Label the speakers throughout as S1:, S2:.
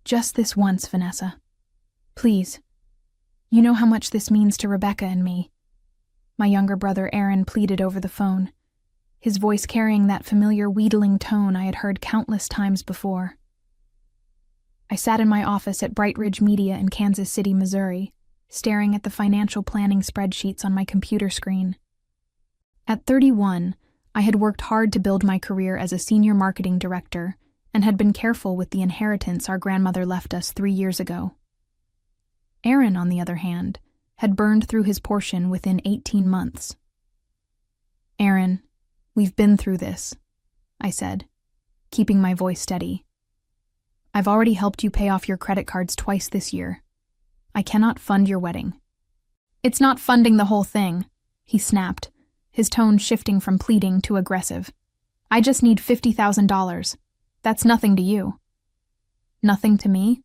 S1: Just this once, Vanessa. Please. You know how much this means to Rebecca and me." My younger brother Aaron pleaded over the phone, his voice carrying that familiar wheedling tone I had heard countless times before. I sat in my office at Bright Ridge Media in Kansas City, Missouri, staring at the financial planning spreadsheets on my computer screen. At 31, I had worked hard to build my career as a senior marketing director and had been careful with the inheritance our grandmother left us 3 years ago. Aaron, on the other hand, had burned through his portion within 18 months. "Aaron, we've been through this," I said, keeping my voice steady. "I've already helped you pay off your credit cards twice this year. I cannot fund your wedding." "It's not funding the whole thing," he snapped, his tone shifting from pleading to aggressive. "I just need $50,000. That's nothing to you." "Nothing to me?"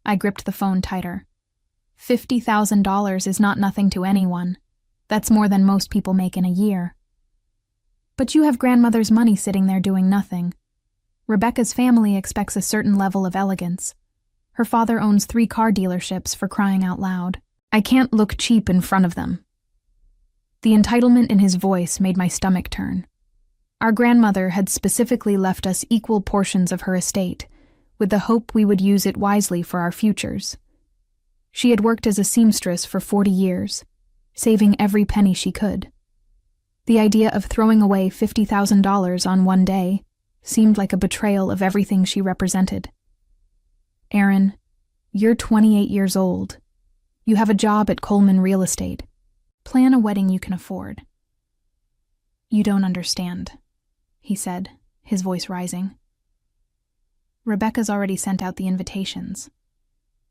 S1: I gripped the phone tighter. $50,000 is not nothing to anyone. That's more than most people make in a year. "But you have grandmother's money sitting there doing nothing. Rebecca's family expects a certain level of elegance. Her father owns 3 car dealerships, for crying out loud. I can't look cheap in front of them." The entitlement in his voice made my stomach turn. Our grandmother had specifically left us equal portions of her estate, with the hope we would use it wisely for our futures. She had worked as a seamstress for 40 years, saving every penny she could. The idea of throwing away $50,000 on one day seemed like a betrayal of everything she represented. "Aaron, you're 28 years old. You have a job at Coleman Real Estate. Plan a wedding you can afford." "You don't understand," he said, his voice rising. "Rebecca's already sent out the invitations.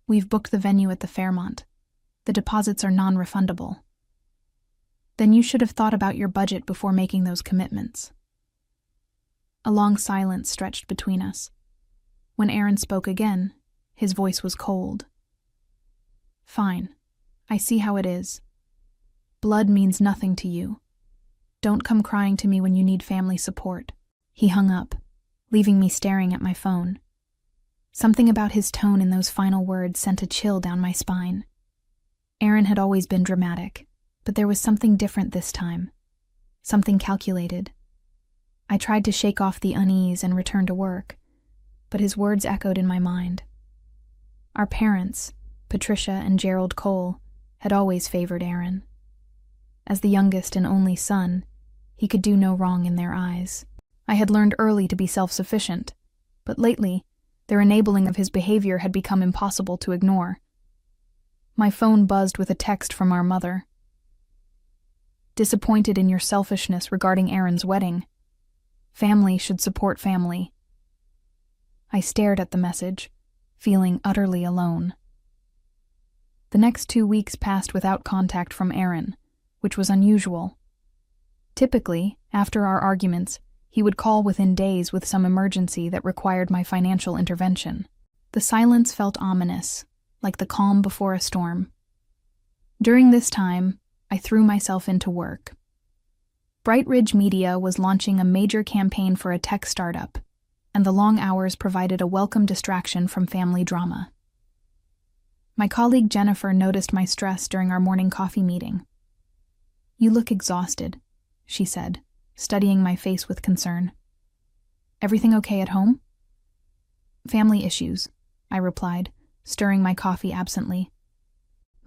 S1: We've booked the venue at the Fairmont. The deposits are non-refundable." "Then you should have thought about your budget before making those commitments." A long silence stretched between us. When Aaron spoke again, his voice was cold. "Fine. I see how it is. Blood means nothing to you. Don't come crying to me when you need family support." He hung up, leaving me staring at my phone. Something about his tone in those final words sent a chill down my spine. Aaron had always been dramatic, but there was something different this time. Something calculated. I tried to shake off the unease and return to work, but his words echoed in my mind. Our parents, Patricia and Gerald Cole, had always favored Aaron. As the youngest and only son, he could do no wrong in their eyes. I had learned early to be self-sufficient, but lately, their enabling of his behavior had become impossible to ignore. My phone buzzed with a text from our mother. "Disappointed in your selfishness regarding Aaron's wedding. Family should support family." I stared at the message, feeling utterly alone. The next 2 weeks passed without contact from Aaron, which was unusual. Typically, after our arguments, he would call within days with some emergency that required my financial intervention. The silence felt ominous, like the calm before a storm. During this time, I threw myself into work. Bright Ridge Media was launching a major campaign for a tech startup, and the long hours provided a welcome distraction from family drama. My colleague Jennifer noticed my stress during our morning coffee meeting. "You look exhausted," she said, studying my face with concern. "Everything okay at home?" "Family issues," I replied, stirring my coffee absently.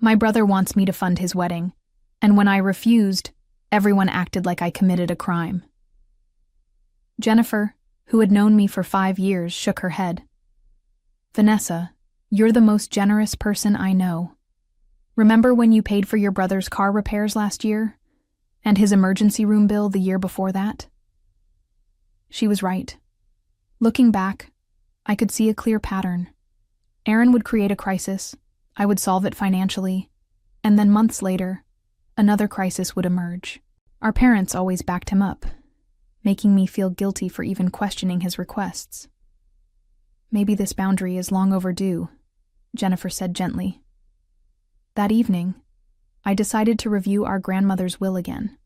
S1: "My brother wants me to fund his wedding, and when I refused, everyone acted like I committed a crime." Jennifer, who had known me for 5 years, shook her head. "Vanessa, you're the most generous person I know. Remember when you paid for your brother's car repairs last year? And his emergency room bill the year before that?" She was right. Looking back, I could see a clear pattern. Aaron would create a crisis, I would solve it financially, and then months later, another crisis would emerge. Our parents always backed him up, making me feel guilty for even questioning his requests. "Maybe this boundary is long overdue," Jennifer said gently. That evening, I decided to review our grandmother's will again.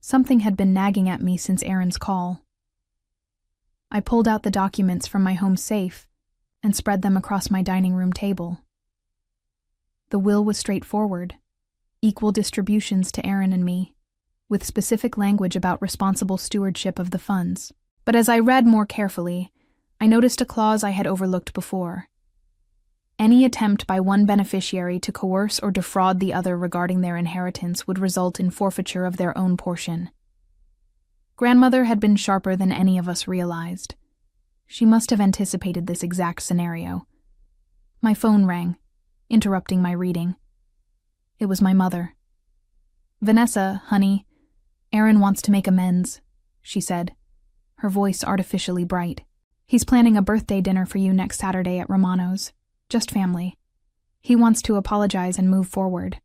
S1: Something had been nagging at me since Aaron's call. I pulled out the documents from my home safe and spread them across my dining room table. The will was straightforward, equal distributions to Aaron and me, with specific language about responsible stewardship of the funds. But as I read more carefully, I noticed a clause I had overlooked before. Any attempt by one beneficiary to coerce or defraud the other regarding their inheritance would result in forfeiture of their own portion. Grandmother had been sharper than any of us realized. She must have anticipated this exact scenario. My phone rang, interrupting my reading. It was my mother. "Vanessa, honey, Aaron wants to make amends," she said, her voice artificially bright. "He's planning a birthday dinner for you next Saturday at Romano's. Just family. He wants to apologize and move forward."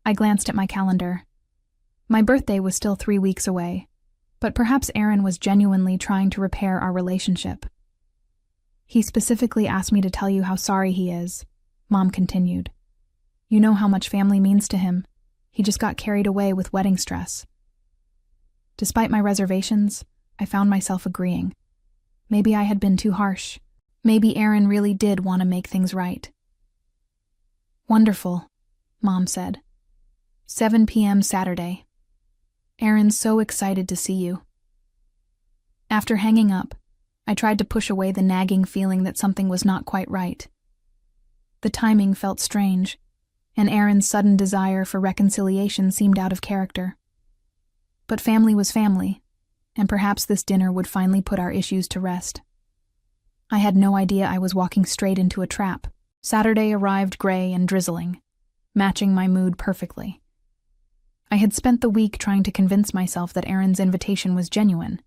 S1: I glanced at my calendar. My birthday was still 3 weeks away, but perhaps Aaron was genuinely trying to repair our relationship. "He specifically asked me to tell you how sorry he is," Mom continued. "You know how much family means to him. He just got carried away with wedding stress." Despite my reservations, I found myself agreeing. Maybe I had been too harsh. Maybe Aaron really did want to make things right. "Wonderful," Mom said. 7 p.m. Saturday. Aaron's so excited to see you." After hanging up, I tried to push away the nagging feeling that something was not quite right. The timing felt strange, and Aaron's sudden desire for reconciliation seemed out of character. But family was family, and perhaps this dinner would finally put our issues to rest. I had no idea I was walking straight into a trap. Saturday arrived gray and drizzling, matching my mood perfectly. I had spent the week trying to convince myself that Aaron's invitation was genuine,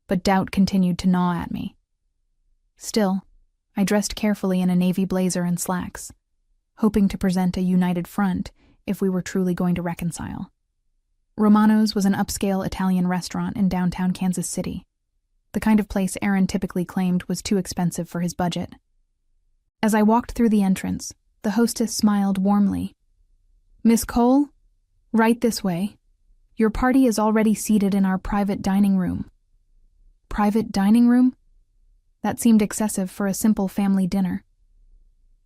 S1: but doubt continued to gnaw at me. Still, I dressed carefully in a navy blazer and slacks, hoping to present a united front if we were truly going to reconcile. Romano's was an upscale Italian restaurant in downtown Kansas City, the kind of place Aaron typically claimed was too expensive for his budget. As I walked through the entrance, the hostess smiled warmly. "Miss Cole? Right this way. Your party is already seated in our private dining room." Private dining room? That seemed excessive for a simple family dinner.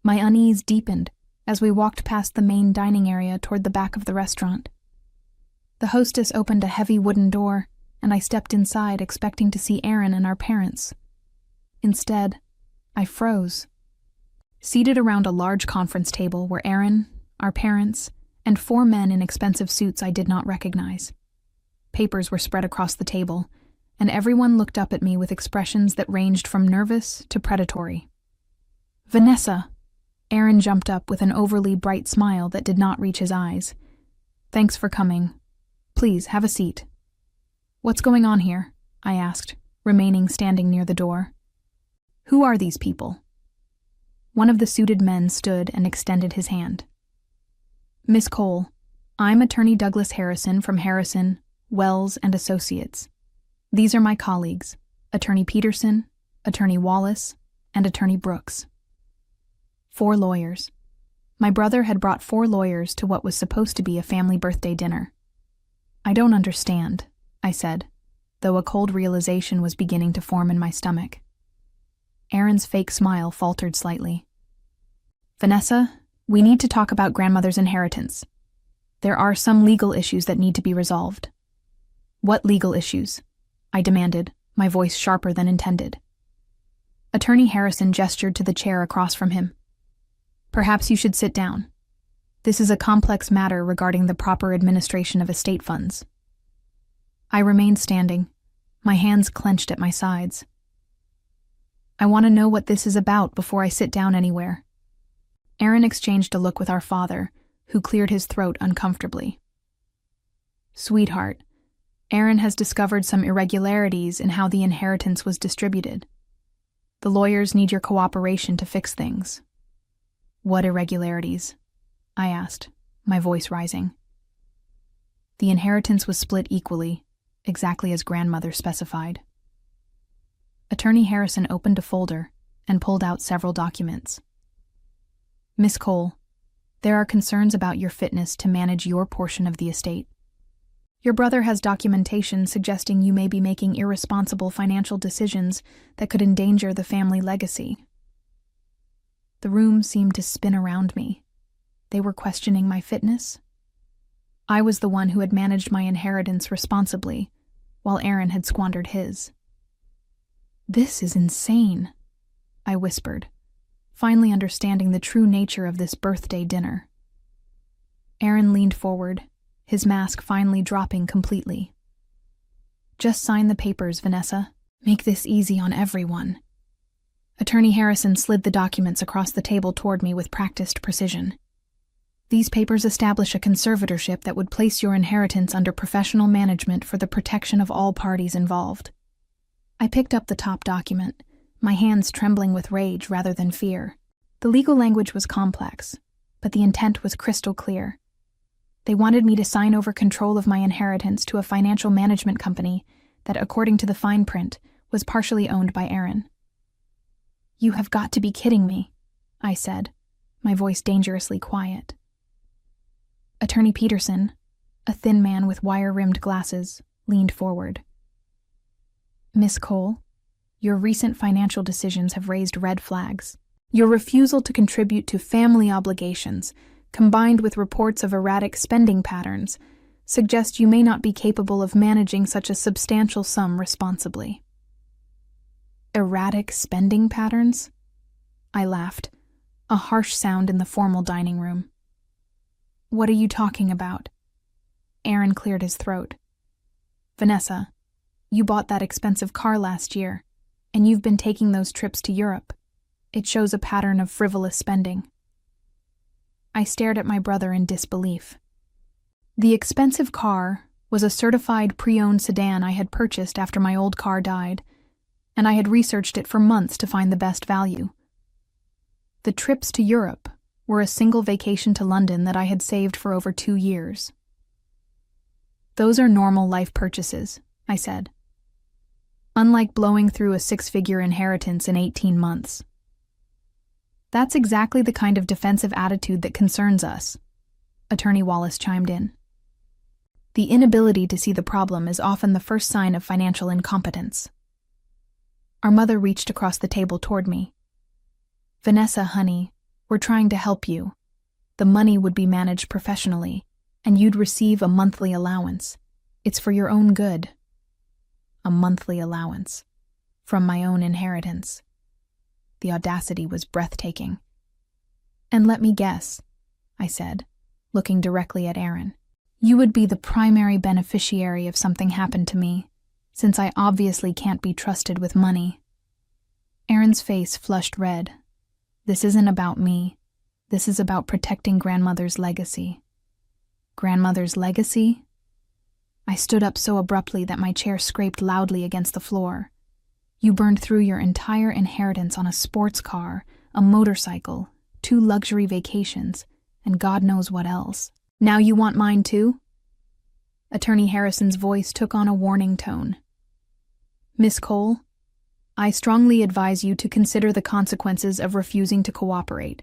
S1: My unease deepened as we walked past the main dining area toward the back of the restaurant. The hostess opened a heavy wooden door, and I stepped inside expecting to see Aaron and our parents. Instead, I froze. Seated around a large conference table were Aaron, our parents, and 4 men in expensive suits I did not recognize. Papers were spread across the table, and everyone looked up at me with expressions that ranged from nervous to predatory. "Vanessa!" Aaron jumped up with an overly bright smile that did not reach his eyes. "Thanks for coming. Please, have a seat." "What's going on here?" I asked, remaining standing near the door. "Who are these people?" One of the suited men stood and extended his hand. "Miss Cole, I'm attorney Douglas Harrison from Harrison, Wells and Associates. These are my colleagues, Attorney Peterson, Attorney Wallace, and Attorney Brooks." 4 lawyers. My brother had brought 4 lawyers to what was supposed to be a family birthday dinner. "I don't understand," I said, though a cold realization was beginning to form in my stomach. Aaron's fake smile faltered slightly. "Vanessa, we need to talk about grandmother's inheritance. There are some legal issues that need to be resolved." "What legal issues?" I demanded, my voice sharper than intended. Attorney Harrison gestured to the chair across from him. "Perhaps you should sit down. This is a complex matter regarding the proper administration of estate funds." I remained standing, my hands clenched at my sides. "I want to know what this is about before I sit down anywhere." Aaron exchanged a look with our father, who cleared his throat uncomfortably. "Sweetheart, Aaron has discovered some irregularities in how the inheritance was distributed. The lawyers need your cooperation to fix things." "What irregularities?" I asked, my voice rising. "The inheritance was split equally, exactly as grandmother specified." Attorney Harrison opened a folder and pulled out several documents. "Miss Cole, there are concerns about your fitness to manage your portion of the estate. Your brother has documentation suggesting you may be making irresponsible financial decisions that could endanger the family legacy. The room seemed to spin around me. They were questioning my fitness. I was the one who had managed my inheritance responsibly, while Aaron had squandered his. "This is insane," I whispered, finally understanding the true nature of this birthday dinner. Aaron leaned forward, his mask finally dropping completely. "Just sign the papers, Vanessa. Make this easy on everyone." Attorney Harrison slid the documents across the table toward me with practiced precision. "These papers establish a conservatorship that would place your inheritance under professional management for the protection of all parties involved." I picked up the top document, my hands trembling with rage rather than fear. The legal language was complex, but the intent was crystal clear. They wanted me to sign over control of my inheritance to a financial management company that, according to the fine print, was partially owned by Aaron. "You have got to be kidding me," I said, my voice dangerously quiet. Attorney Peterson, a thin man with wire-rimmed glasses, leaned forward. "Miss Cole, your recent financial decisions have raised red flags. Your refusal to contribute to family obligations, combined with reports of erratic spending patterns, suggest you may not be capable of managing such a substantial sum responsibly." "Erratic spending patterns?" I laughed, a harsh sound in the formal dining room. "What are you talking about?" Aaron cleared his throat. "Vanessa, you bought that expensive car last year, and you've been taking those trips to Europe. It shows a pattern of frivolous spending." I stared at my brother in disbelief. The expensive car was a certified pre-owned sedan I had purchased after my old car died, and I had researched it for months to find the best value. The trips to Europe were a single vacation to London that I had saved for over 2 years. "Those are normal life purchases," I said. "Unlike blowing through a 6-figure inheritance in 18 months. That's exactly the kind of defensive attitude that concerns us," Attorney Wallace chimed in. "The inability to see the problem is often the first sign of financial incompetence." Our mother reached across the table toward me. "Vanessa, honey, we're trying to help you. The money would be managed professionally, and you'd receive a monthly allowance. It's for your own good." A monthly allowance. From my own inheritance. The audacity was breathtaking. "And let me guess," I said, looking directly at Aaron. "You would be the primary beneficiary if something happened to me, since I obviously can't be trusted with money." Aaron's face flushed red. "This isn't about me. This is about protecting grandmother's legacy." "Grandmother's legacy?" I stood up so abruptly that my chair scraped loudly against the floor. "You burned through your entire inheritance on a sports car, a motorcycle, 2 luxury vacations, and God knows what else. Now you want mine too?" Attorney Harrison's voice took on a warning tone. "Miss Cole, I strongly advise you to consider the consequences of refusing to cooperate.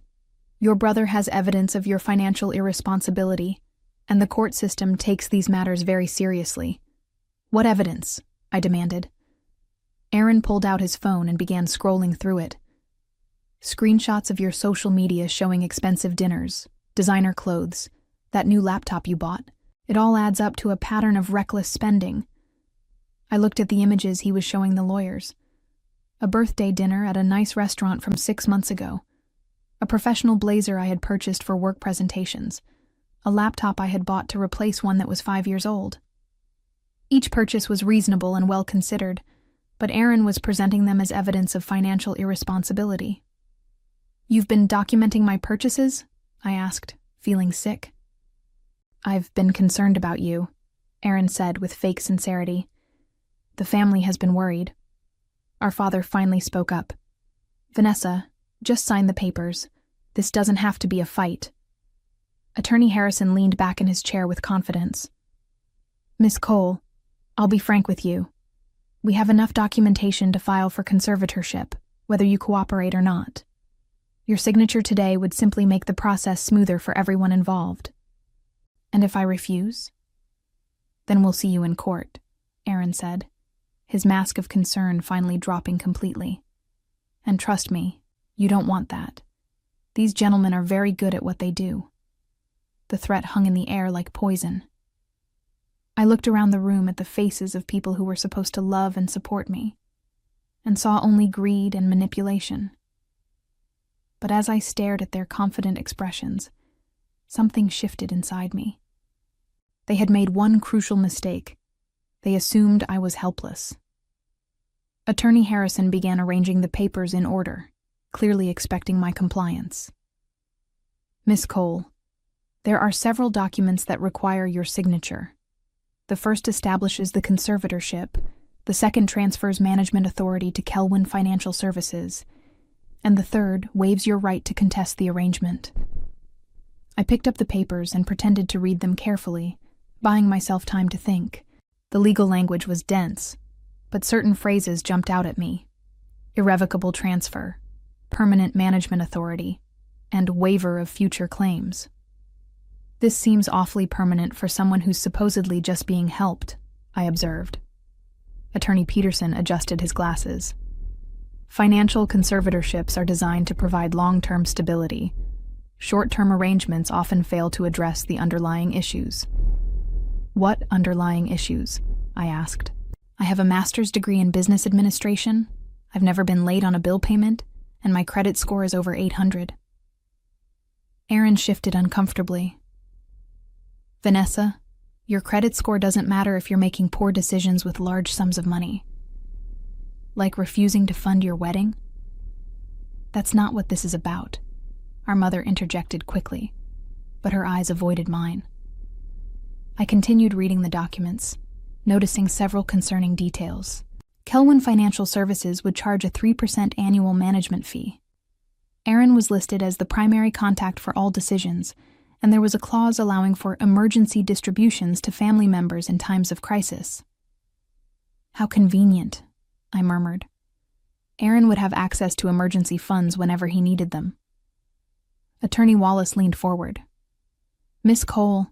S1: Your brother has evidence of your financial irresponsibility, and the court system takes these matters very seriously." "What evidence?" I demanded. Aaron pulled out his phone and began scrolling through it. "Screenshots of your social media showing expensive dinners, designer clothes, that new laptop you bought. It all adds up to a pattern of reckless spending." I looked at the images he was showing the lawyers. A birthday dinner at a nice restaurant from 6 months ago. A professional blazer I had purchased for work presentations. A laptop I had bought to replace one that was 5 years old. Each purchase was reasonable and well considered, but Aaron was presenting them as evidence of financial irresponsibility. "You've been documenting my purchases?" I asked, feeling sick. "I've been concerned about you," Aaron said with fake sincerity. "The family has been worried." Our father finally spoke up. "Vanessa, just sign the papers. This doesn't have to be a fight." Attorney Harrison leaned back in his chair with confidence. "Miss Cole, I'll be frank with you. We have enough documentation to file for conservatorship, whether you cooperate or not. Your signature today would simply make the process smoother for everyone involved." "And if I refuse?" Then we'll see you in court, Aaron said, his mask of concern finally dropping completely. And trust me, you don't want that. These gentlemen are very good at what they do. The threat hung in the air like poison. I looked around the room at the faces of people who were supposed to love and support me, and saw only greed and manipulation. But as I stared at their confident expressions, something shifted inside me. They had made one crucial mistake. They assumed I was helpless. Attorney Harrison began arranging the papers in order, clearly expecting my compliance. Miss Cole, there are several documents that require your signature. The first establishes the conservatorship, the second transfers management authority to Kelwin Financial Services, and the third waives your right to contest the arrangement. I picked up the papers and pretended to read them carefully, buying myself time to think. The legal language was dense, but certain phrases jumped out at me. Irrevocable transfer, permanent management authority, and waiver of future claims. This seems awfully permanent for someone who's supposedly just being helped, I observed. Attorney Peterson adjusted his glasses. Financial conservatorships are designed to provide long-term stability. Short-term arrangements often fail to address the underlying issues. What underlying issues? I asked. I have a master's degree in business administration, I've never been late on a bill payment, and my credit score is over 800. Aaron shifted uncomfortably. Vanessa, your credit score doesn't matter if you're making poor decisions with large sums of money. Like refusing to fund your wedding? That's not what this is about, our mother interjected quickly, but her eyes avoided mine. I continued reading the documents, noticing several concerning details. Kelwin Financial Services would charge a 3% annual management fee. Aaron was listed as the primary contact for all decisions, and there was a clause allowing for emergency distributions to family members in times of crisis. How convenient, I murmured. Aaron would have access to emergency funds whenever he needed them. Attorney Wallace leaned forward. Miss Cole,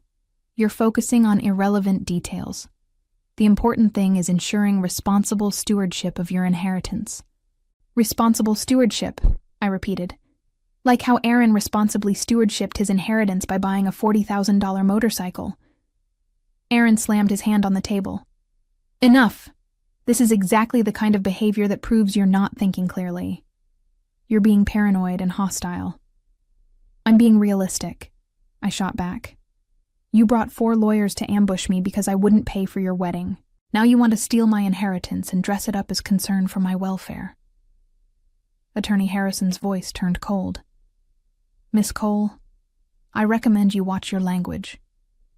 S1: you're focusing on irrelevant details. The important thing is ensuring responsible stewardship of your inheritance. Responsible stewardship, I repeated. Like how Aaron responsibly stewardshiped his inheritance by buying a $40,000 motorcycle. Aaron slammed his hand on the table. Enough! This is exactly the kind of behavior that proves you're not thinking clearly. You're being paranoid and hostile. I'm being realistic, I shot back. You brought 4 lawyers to ambush me because I wouldn't pay for your wedding. Now you want to steal my inheritance and dress it up as concern for my welfare. Attorney Harrison's voice turned cold. Miss Cole, I recommend you watch your language.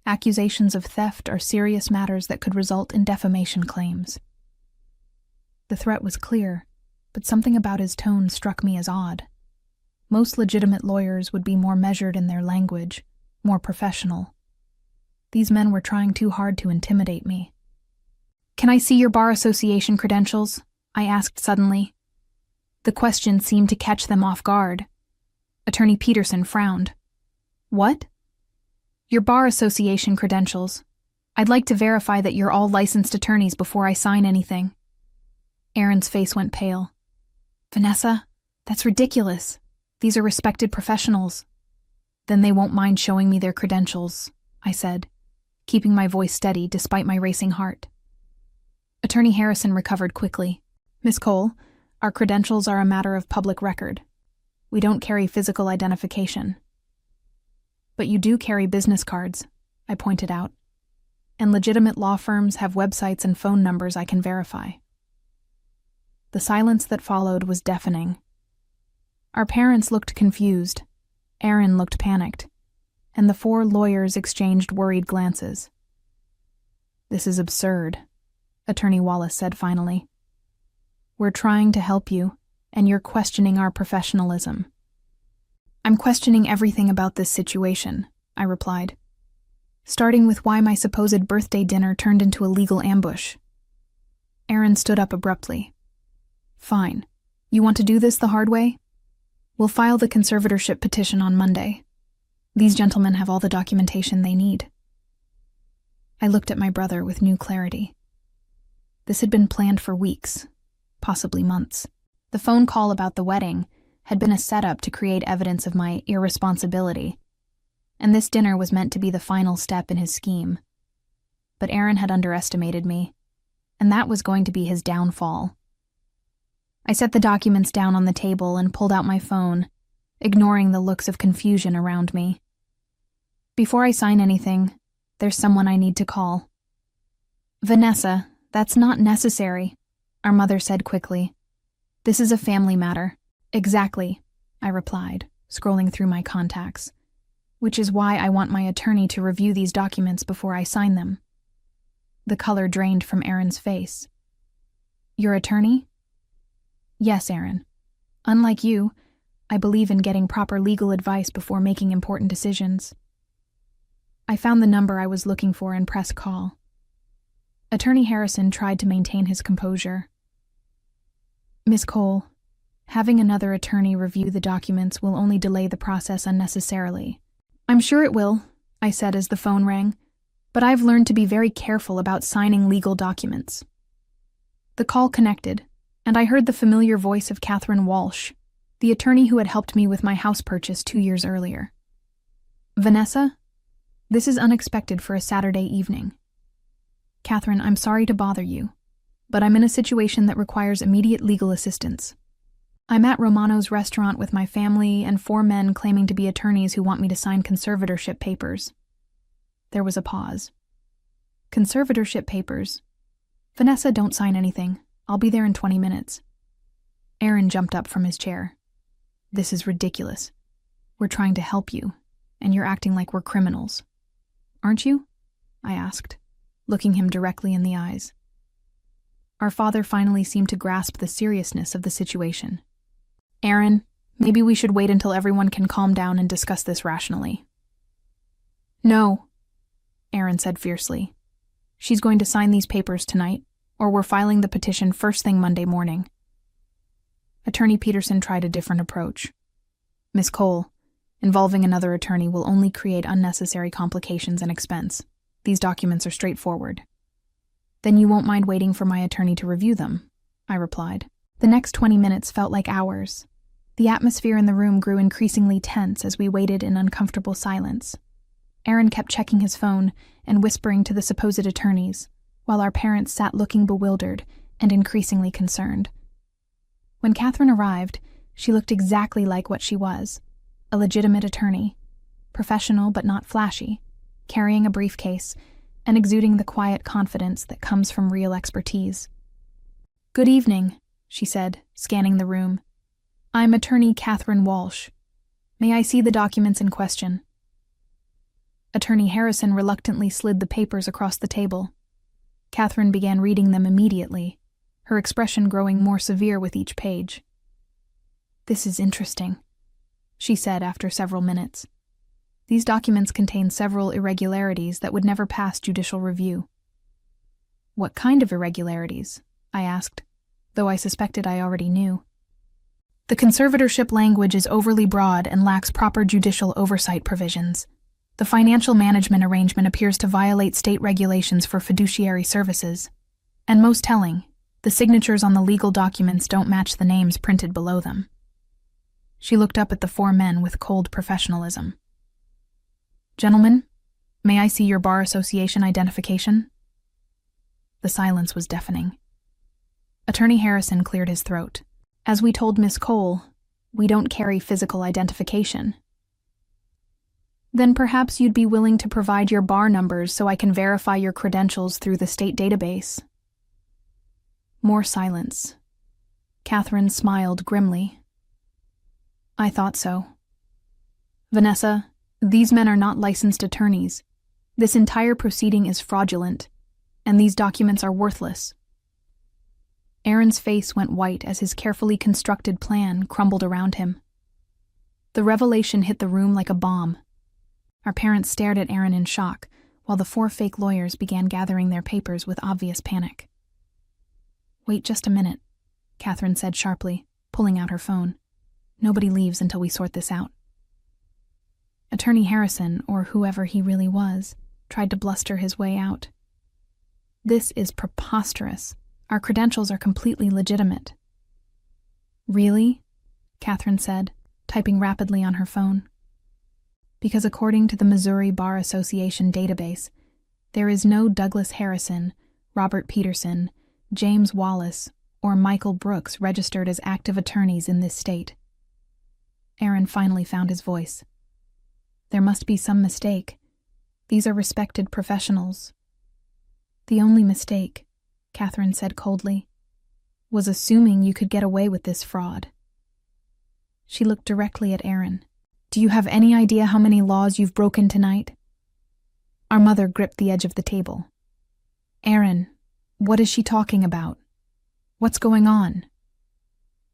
S1: Accusations of theft are serious matters that could result in defamation claims. The threat was clear, but something about his tone struck me as odd. Most legitimate lawyers would be more measured in their language, more professional. These men were trying too hard to intimidate me. Can I see your bar association credentials? I asked suddenly. The question seemed to catch them off guard. Attorney Peterson frowned. What? Your bar association credentials. I'd like to verify that you're all licensed attorneys before I sign anything. Aaron's face went pale. Vanessa, that's ridiculous. These are respected professionals. Then they won't mind showing me their credentials, I said, keeping my voice steady despite my racing heart. Attorney Harrison recovered quickly. Miss Cole, our credentials are a matter of public record. We don't carry physical identification. But you do carry business cards, I pointed out, and legitimate law firms have websites and phone numbers I can verify. The silence that followed was deafening. Our parents looked confused. Aaron looked panicked, and the 4 lawyers exchanged worried glances. This is absurd, Attorney Wallace said finally. We're trying to help you, and you're questioning our professionalism. I'm questioning everything about this situation, I replied, starting with why my supposed birthday dinner turned into a legal ambush. Aaron stood up abruptly. Fine. You want to do this the hard way? We'll file the conservatorship petition on Monday. These gentlemen have all the documentation they need. I looked at my brother with new clarity. This had been planned for weeks, possibly months. The phone call about the wedding had been a setup to create evidence of my irresponsibility, and this dinner was meant to be the final step in his scheme. But Aaron had underestimated me, and that was going to be his downfall. I set the documents down on the table and pulled out my phone, ignoring the looks of confusion around me. Before I sign anything, there's someone I need to call. Vanessa, that's not necessary, our mother said quickly. This is a family matter. Exactly, I replied, scrolling through my contacts, which is why I want my attorney to review these documents before I sign them. The color drained from Aaron's face. Your attorney? Yes, Aaron. Unlike you, I believe in getting proper legal advice before making important decisions. I found the number I was looking for and pressed call. Attorney Harrison tried to maintain his composure. Miss Cole, having another attorney review the documents will only delay the process unnecessarily. I'm sure it will, I said as the phone rang, but I've learned to be very careful about signing legal documents. The call connected, and I heard the familiar voice of Catherine Walsh, the attorney who had helped me with my house purchase 2 years earlier. Vanessa? This is unexpected for a Saturday evening. Catherine, I'm sorry to bother you, but I'm in a situation that requires immediate legal assistance. I'm at Romano's restaurant with my family and 4 men claiming to be attorneys who want me to sign conservatorship papers. There was a pause. Conservatorship papers? Vanessa, don't sign anything. I'll be there in 20 minutes. Aaron jumped up from his chair. This is ridiculous. We're trying to help you, and you're acting like we're criminals. Aren't you? I asked, looking him directly in the eyes. Our father finally seemed to grasp the seriousness of the situation. Aaron, maybe we should wait until everyone can calm down and discuss this rationally. No, Aaron said fiercely. She's going to sign these papers tonight, or we're filing the petition first thing Monday morning. Attorney Peterson tried a different approach. Miss Cole, involving another attorney will only create unnecessary complications and expense. These documents are straightforward. Then you won't mind waiting for my attorney to review them, I replied. The next 20 minutes felt like hours. The atmosphere in the room grew increasingly tense as we waited in uncomfortable silence. Aaron kept checking his phone and whispering to the supposed attorneys, while our parents sat looking bewildered and increasingly concerned. When Catherine arrived, she looked exactly like what she was, a legitimate attorney, professional but not flashy, carrying a briefcase and exuding the quiet confidence that comes from real expertise. Good evening, she said, scanning the room. I'm attorney Catherine Walsh. May I see the documents in question? Attorney Harrison reluctantly slid the papers across the table. Catherine began reading them immediately, her expression growing more severe with each page. This is interesting, she said after several minutes. These documents contain several irregularities that would never pass judicial review. What kind of irregularities? I asked, though I suspected I already knew. The conservatorship language is overly broad and lacks proper judicial oversight provisions. The financial management arrangement appears to violate state regulations for fiduciary services. And most telling, the signatures on the legal documents don't match the names printed below them. She looked up at the 4 men with cold professionalism. Gentlemen, may I see your bar association identification? The silence was deafening. Attorney Harrison cleared his throat. As we told Miss Cole, we don't carry physical identification. Then perhaps you'd be willing to provide your bar numbers so I can verify your credentials through the state database. More silence. Catherine smiled grimly. I thought so. Vanessa, these men are not licensed attorneys. This entire proceeding is fraudulent, and these documents are worthless. Aaron's face went white as his carefully constructed plan crumbled around him. The revelation hit the room like a bomb. Our parents stared at Aaron in shock, while the 4 fake lawyers began gathering their papers with obvious panic. Wait just a minute, Catherine said sharply, pulling out her phone. Nobody leaves until we sort this out. Attorney Harrison, or whoever he really was, tried to bluster his way out. "This is preposterous. Our credentials are completely legitimate." "Really?" Catherine said, typing rapidly on her phone. "Because according to the Missouri Bar Association database, there is no Douglas Harrison, Robert Peterson, James Wallace, or Michael Brooks registered as active attorneys in this state." Aaron finally found his voice. "There must be some mistake. These are respected professionals." "The only mistake," Catherine said coldly, "was assuming you could get away with this fraud." She looked directly at Aaron. "Do you have any idea how many laws you've broken tonight?" Our mother gripped the edge of the table. "Aaron, what is she talking about? What's going on?"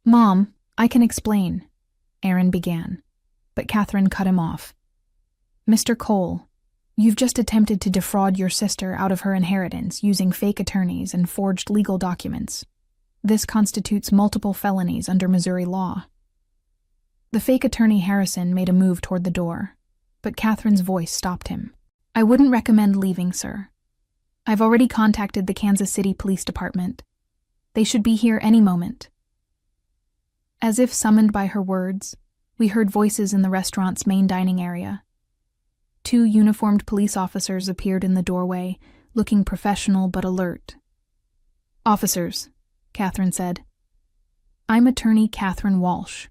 S1: "Mom, I can explain," Aaron began, but Catherine cut him off. "Mr. Cole, you've just attempted to defraud your sister out of her inheritance using fake attorneys and forged legal documents. This constitutes multiple felonies under Missouri law." The fake attorney Harrison made a move toward the door, but Catherine's voice stopped him. "I wouldn't recommend leaving, sir. I've already contacted the Kansas City Police Department. They should be here any moment." As if summoned by her words, we heard voices in the restaurant's main dining area. 2 uniformed police officers appeared in the doorway, looking professional but alert. "Officers," Catherine said. "I'm attorney Catherine Walsh.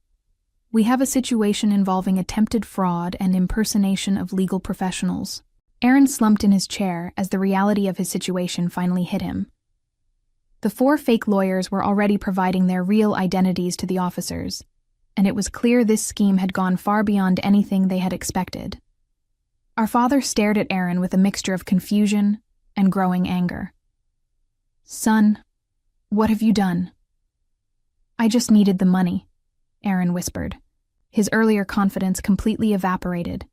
S1: We have a situation involving attempted fraud and impersonation of legal professionals." Aaron slumped in his chair as the reality of his situation finally hit him. The 4 fake lawyers were already providing their real identities to the officers, and it was clear this scheme had gone far beyond anything they had expected. Our father stared at Aaron with a mixture of confusion and growing anger. "Son, what have you done?" "I just needed the money," Aaron whispered. His earlier confidence completely evaporated.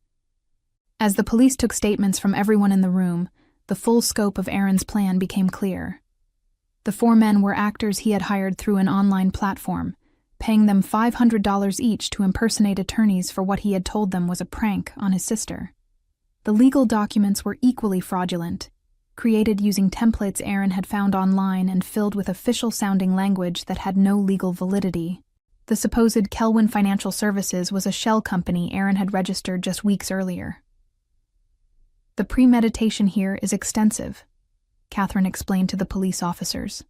S1: As the police took statements from everyone in the room, the full scope of Aaron's plan became clear. The 4 men were actors he had hired through an online platform, paying them $500 each to impersonate attorneys for what he had told them was a prank on his sister. The legal documents were equally fraudulent, created using templates Aaron had found online and filled with official-sounding language that had no legal validity. The supposed Kelwin Financial Services was a shell company Aaron had registered just weeks earlier. "The premeditation here is extensive," Catherine explained to the police officers.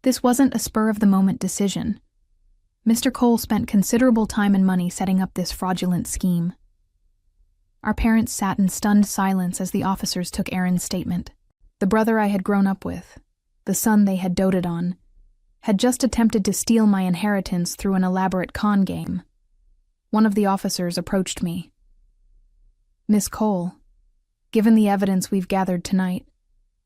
S1: "This wasn't a spur-of-the-moment decision. Mr. Cole spent considerable time and money setting up this fraudulent scheme." Our parents sat in stunned silence as the officers took Aaron's statement. The brother I had grown up with, the son they had doted on, had just attempted to steal my inheritance through an elaborate con game. One of the officers approached me. "Miss Cole, given the evidence we've gathered tonight,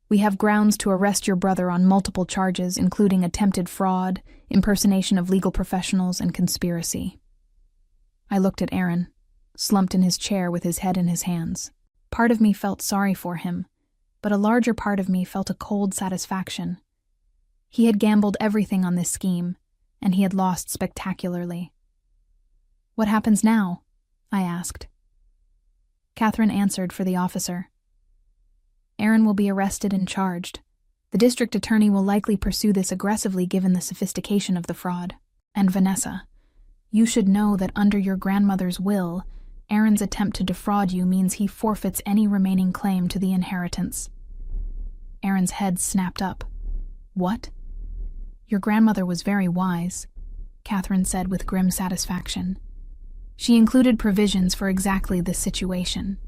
S1: we have grounds to arrest your brother on multiple charges, including attempted fraud, impersonation of legal professionals, and conspiracy." I looked at Aaron, slumped in his chair with his head in his hands. Part of me felt sorry for him, but a larger part of me felt a cold satisfaction. He had gambled everything on this scheme, and he had lost spectacularly. "What happens now?" I asked. Catherine answered for the officer. "Aaron will be arrested and charged. The district attorney will likely pursue this aggressively given the sophistication of the fraud. And Vanessa, you should know that under your grandmother's will, Aaron's attempt to defraud you means he forfeits any remaining claim to the inheritance." Aaron's head snapped up. "What?" "Your grandmother was very wise," Catherine said with grim satisfaction. "She included provisions for exactly this situation."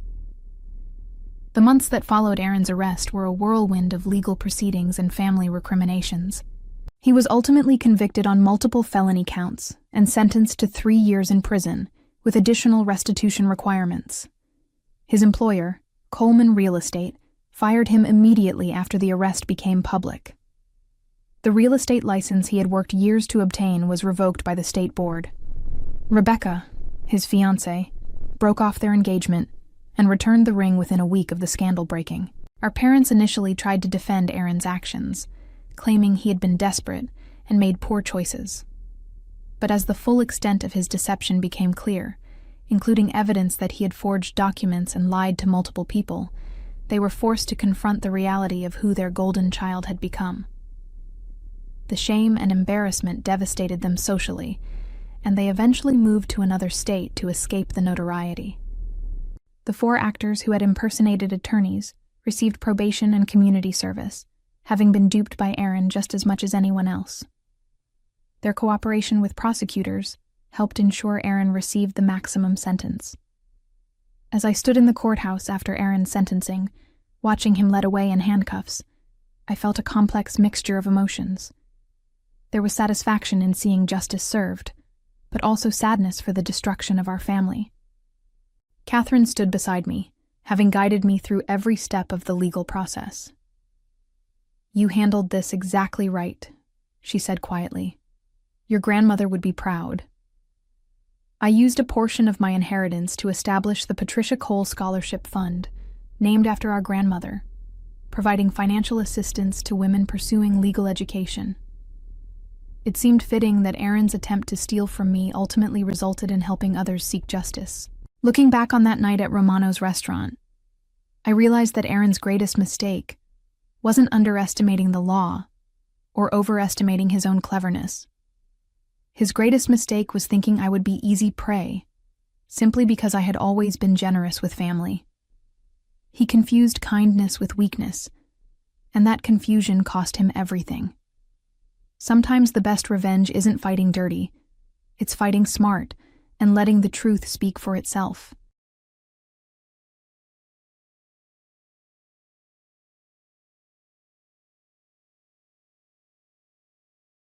S1: The months that followed Aaron's arrest were a whirlwind of legal proceedings and family recriminations. He was ultimately convicted on multiple felony counts and sentenced to 3 years in prison, with additional restitution requirements. His employer, Coleman Real Estate, fired him immediately after the arrest became public. The real estate license he had worked years to obtain was revoked by the state board. Rebecca, his fiancée, broke off their engagement and returned the ring within a week of the scandal breaking. Our parents initially tried to defend Aaron's actions, claiming he had been desperate and made poor choices. But as the full extent of his deception became clear, including evidence that he had forged documents and lied to multiple people, they were forced to confront the reality of who their golden child had become. The shame and embarrassment devastated them socially, and they eventually moved to another state to escape the notoriety. The 4 actors who had impersonated attorneys received probation and community service, having been duped by Aaron just as much as anyone else. Their cooperation with prosecutors helped ensure Aaron received the maximum sentence. As I stood in the courthouse after Aaron's sentencing, watching him led away in handcuffs, I felt a complex mixture of emotions. There was satisfaction in seeing justice served, but also sadness for the destruction of our family. Catherine stood beside me, having guided me through every step of the legal process. "You handled this exactly right," she said quietly. "Your grandmother would be proud." I used a portion of my inheritance to establish the Patricia Cole Scholarship Fund, named after our grandmother, providing financial assistance to women pursuing legal education. It seemed fitting that Aaron's attempt to steal from me ultimately resulted in helping others seek justice. Looking back on that night at Romano's restaurant, I realized that Aaron's greatest mistake wasn't underestimating the law or overestimating his own cleverness. His greatest mistake was thinking I would be easy prey, simply because I had always been generous with family. He confused kindness with weakness, and that confusion cost him everything. Sometimes the best revenge isn't fighting dirty, it's fighting smart and letting the truth speak for itself.